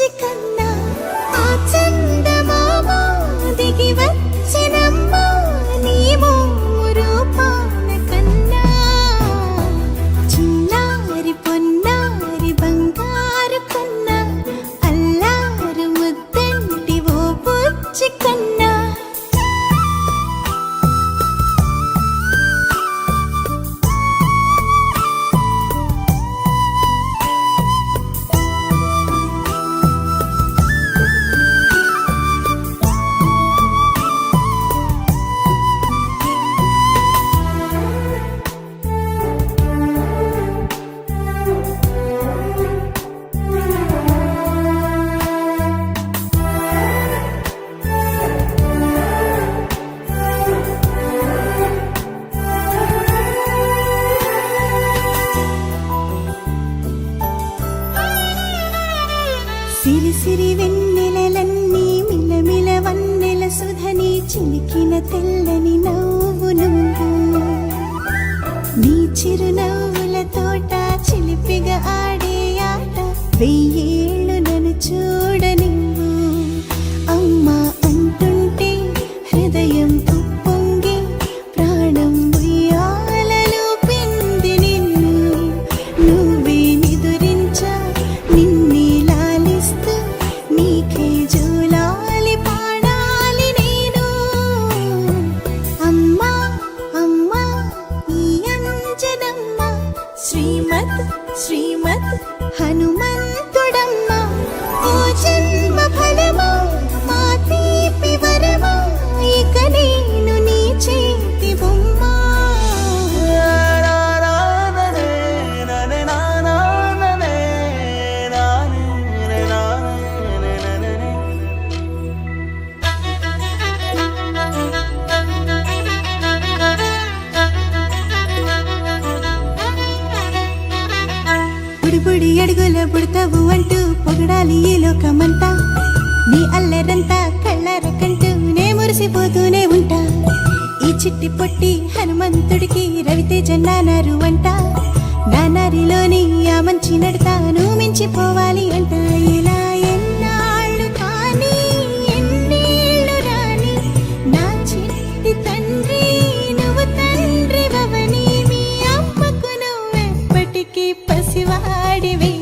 బుజ్జి కన్నా ఆ చందమామ దిగి వచ్చినమ్మా నీ రూపాన కన్నా చిన్నారి పొన్నారి బంగారు కన్నా అల్లారు ముద్దంటి ఓ బుజ్జి కన్నా సిరి సిరి వెన్నెలలన్నీ మిలమిల వన్నెల సుధని చిలికిన తెల్లని నవ్వు నువ్వు నీ చిరునవ్వుల తోట చిలిపిగా ఆడే ఆట వెయ్యేళ్ళు నన్ను చూడ నువ్వు అమ్మా అంటుంటే హృదయం ఉప్పొంగి ప్రాణం ఉయ్యాలలో పిండి నిన్ను నువ్వే నిదురించా నిన్నే నీకే జూలాలి పాడాలి నేను అమ్మా అమ్మా ఈ అంజనమ్మ శ్రీమత్ శ్రీమత్ హనుమంతుడమ్మ ఓ జన్మ ఫలమా మా తీపి వరమా ఇక నేను నీ చేతి బొమ్మ బుడి అడుగుల పుడతావు అంటూ పొగడాలి ఈ లోకమంతా నీ అల్లరంతా కళ్ళరకంటూ నే మురిసిపోతూనే ఉంటా ఈ చిట్టి పొట్టి హనుమంతుడికి రవితేజ నానారు అంట నానారిలోని ఆ మంచి నడతాను మించిపోవాలి అంట ఇలా ఎన్నాళ్ళు కానీ ఎన్నేళ్ళు రాని నా చిట్టి తండ్రి నువ్వు తండ్రి వవని మీ అమ్మకు నువ్వెప్పటికీ పసివాడివి